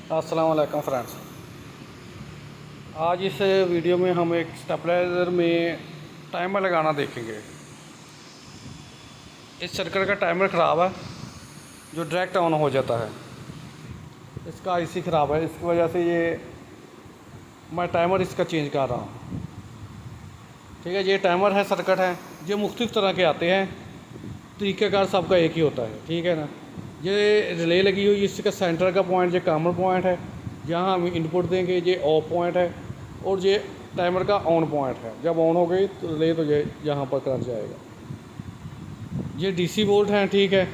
अस्सलाम वालेकुम फ्रेंड्स। आज इस वीडियो में हम एक स्टेबलाइज़र में टाइमर लगाना देखेंगे। इस सर्किट का टाइमर ख़राब है जो डायरेक्ट ऑन हो जाता है। इसका आईसी ख़राब है, इसकी वजह से ये मैं टाइमर इसका चेंज कर रहा हूँ। ठीक है, ये टाइमर है, सर्किट है, ये मुख्तलिफ़ तरह के आते हैं, तरीक़ाकार सबका एक ही होता है। ठीक है ना। ये रिले लगी हुई, इसका सेंटर का पॉइंट ये कॉमन पॉइंट है, जहाँ हम इनपुट देंगे। ये ऑफ पॉइंट है और ये टाइमर का ऑन पॉइंट है। जब ऑन हो गई तो रिले तो ये यहाँ पर करंट जाएगा। ये डीसी वोल्ट हैं। ठीक है,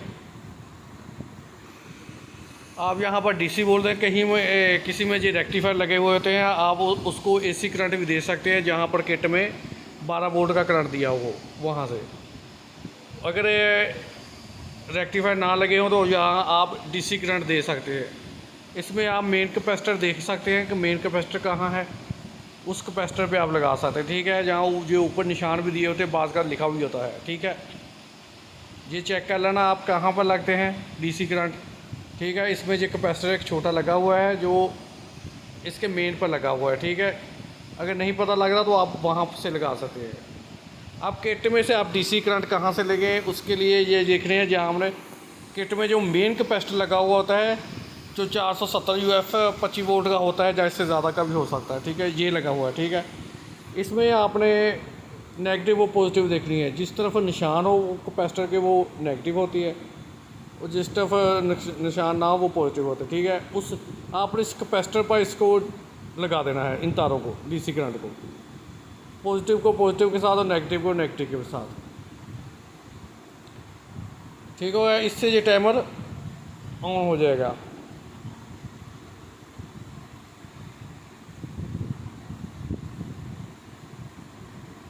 आप यहाँ पर डीसी वोल्ट दें, कहीं में किसी में ये रेक्टिफायर लगे हुए होते हैं, आप उसको एसी करंट भी दे सकते हैं, जहाँ पर किट में 12 वोल्ट का करंट दिया हो वहाँ से। अगर रेक्टिफायर ना लगे हों तो यहाँ आप डीसी करंट दे सकते हैं। इसमें आप मेन कैपेसिटर देख सकते हैं कि मेन कैपेसिटर कहाँ है, उस कैपेसिटर पे आप लगा सकते हैं। ठीक है, जहाँ जो ऊपर निशान भी दिए होते हैं, बाज़ का लिखा भी होता है। ठीक है, ये चेक कर लेना आप कहाँ पर लगते हैं डीसी करंट। ठीक है, इसमें जो कैपेसिटर एक छोटा लगा हुआ है जो इसके मेन पर लगा हुआ है। ठीक है, अगर नहीं पता लग रहा तो आप वहाँ से लगा सकते हैं। अब किट में से आप डीसी करंट कहाँ से लगे, उसके लिए ये देख रहे हैं, जहाँ हमने किट में जो मेन कैपेसिटर लगा हुआ होता है जो 470 UF 25 वोल्ट का होता है, जैसे ज़्यादा का भी हो सकता है। ठीक है, ये लगा हुआ है। ठीक है, इसमें आपने नेगेटिव और पॉजिटिव देखनी है। जिस तरफ निशान हो कैपेसिटर के वो नेगेटिव होती है, और जिस तरफ निशान ना हो वो पॉजिटिव होता है। ठीक है, उस आपने इस कैपेसिटर पर इसको लगा देना है, इन तारों को, डीसी करंट को, पॉजिटिव को पॉजिटिव के साथ और नेगेटिव को नेगेटिव के साथ। ठीक हो गया, इससे ये टाइमर ऑन हो जाएगा।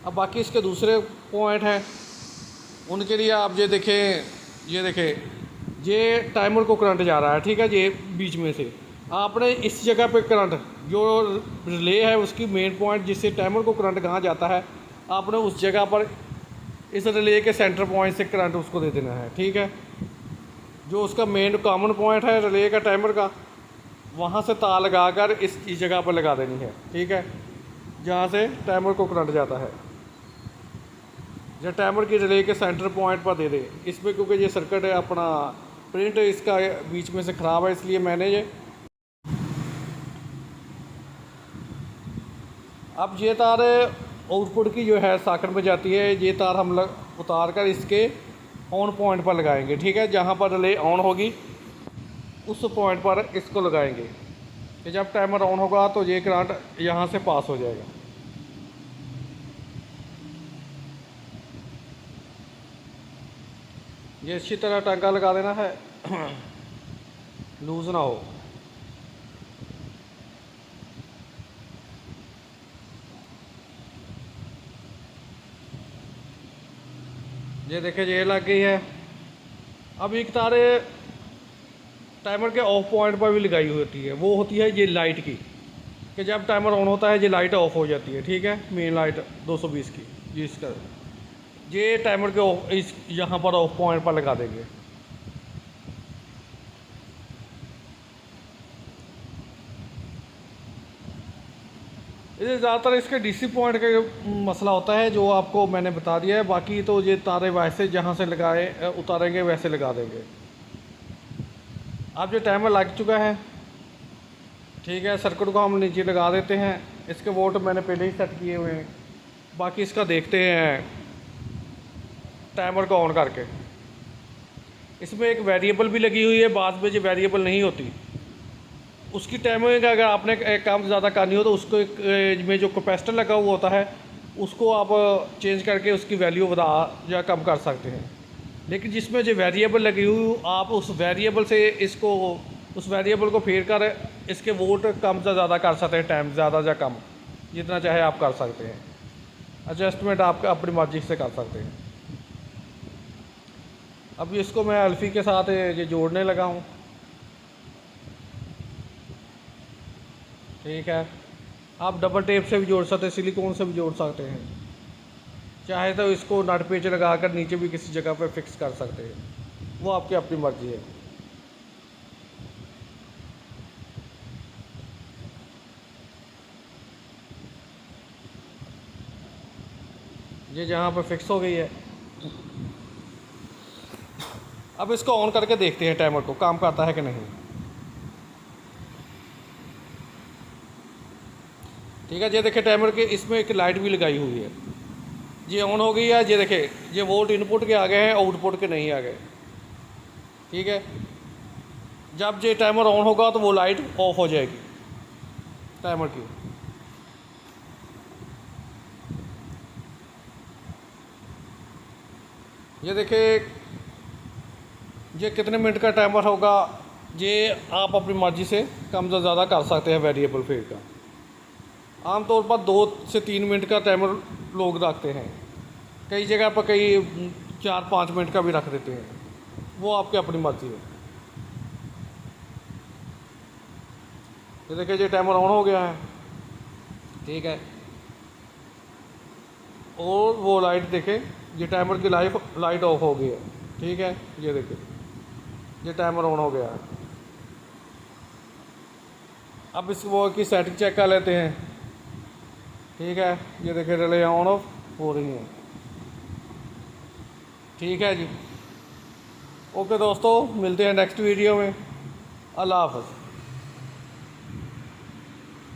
अब बाकी इसके दूसरे पॉइंट हैं, उनके लिए आप ये देखें, ये टाइमर को करंट जा रहा है। ठीक है, ये बीच में से आपने इस जगह पे करंट जो रिले है उसकी मेन पॉइंट जिससे टाइमर को करंट कहाँ जाता है, आपने उस जगह पर इस रिले के सेंटर पॉइंट से करंट उसको दे देना है। ठीक है, जो उसका मेन कॉमन पॉइंट है रिले का टाइमर का, वहाँ से तार लगाकर इस जगह पर लगा देनी है। ठीक है, जहाँ से टाइमर को करंट जाता है, जब टाइमर की रिले के सेंटर पॉइंट पर दे दे। इसमें क्योंकि ये सर्किट है अपना प्रिंट इसका बीच में से ख़राब है, इसलिए मैंने ये अब ये तार आउटपुट की जो है सॉकेट में जाती है, ये तार हम उतार कर इसके ऑन पॉइंट पर लगाएंगे। ठीक है, जहाँ पर रिले ऑन होगी उस पॉइंट पर इसको लगाएंगे कि जब टाइमर ऑन होगा तो ये करंट यहाँ से पास हो जाएगा। ये अच्छी तरह टांका लगा देना है लूज़ ना हो। ये देखिए, ये लग गई है। अब एक तार टाइमर के ऑफ पॉइंट पर भी लगाई हुई होती है, वो होती है ये लाइट की, कि जब टाइमर ऑन होता है ये लाइट ऑफ हो जाती है। ठीक है, मेन लाइट 220 की, ये इसका ये टाइमर के ऑफ इस यहाँ पर ऑफ पॉइंट पर लगा देंगे। ये ज़्यादातर इसके डीसी पॉइंट का मसला होता है जो आपको मैंने बता दिया है। बाकी तो ये तारे वैसे जहाँ से लगाए उतारेंगे वैसे लगा देंगे। अब ये टाइमर लग चुका है। ठीक है, सर्किट को हम नीचे लगा देते हैं। इसके वोल्ट मैंने पहले ही सेट किए हुए हैं। बाकी इसका देखते हैं टाइमर को ऑन करके। इसमें एक वेरिएबल भी लगी हुई है, बाद में जो वेरिएबल नहीं होती उसकी टाइमिंग अगर आपने एक काम ज़्यादा करनी हो तो उसको एक में जो कैपेसिटर लगा हुआ होता है उसको आप चेंज करके उसकी वैल्यू बढ़ा या कम कर सकते हैं। लेकिन जिसमें जो वेरिएबल लगी हुई, आप उस वेरिएबल से इसको उस वेरिएबल को फेर कर इसके वोल्ट कम से ज़्यादा कर सकते हैं, टाइम ज़्यादा या कम जितना चाहे आप कर सकते हैं। एडजस्टमेंट आप अपनी मर्जी से कर सकते हैं। अब इसको मैं अल्फ़ी के साथ ये जोड़ने लगा हूँ। ठीक है, आप डबल टेप से भी जोड़ सकते हैं, सिलिकॉन से भी जोड़ सकते हैं, चाहे तो इसको नट पेच लगा कर नीचे भी किसी जगह पर फिक्स कर सकते हैं, वो आपकी अपनी मर्ज़ी है। ये जहाँ पे फिक्स हो गई है। अब इसको ऑन करके देखते हैं टाइमर को काम करता है कि नहीं। ठीक है, ये देखिए टाइमर के इसमें एक लाइट भी लगाई हुई है, ये ऑन हो गई है। ये देखिए ये वोल्ट इनपुट के आ गए हैं, आउटपुट के नहीं आ गए। ठीक है, जब ये टाइमर ऑन होगा तो वो लाइट ऑफ हो जाएगी टाइमर की। ये देखिए ये कितने मिनट का टाइमर होगा, ये आप अपनी मर्ज़ी से कम से ज़्यादा कर सकते हैं वेरिएबल फेज का। आमतौर पर 2 से 3 मिनट का टाइमर लोग रखते हैं, कई जगह पर कई 4-5 मिनट का भी रख देते हैं, वो आपकी अपनी मर्ज़ी है। ये देखिए ये टाइमर ऑन हो गया है। ठीक है, और वो लाइट देखें, ये टाइमर की लाइट ऑफ हो गई है। ठीक है, ये देखिए ये टाइमर ऑन हो गया है। अब इस वो की सेटिंग चेक कर लेते हैं। ठीक है, ये देखिए रिले ऑन ऑफ हो रही हैं। ठीक है जी, ओके दोस्तों, मिलते हैं नेक्स्ट वीडियो में। अल्लाह हाफ़िज़।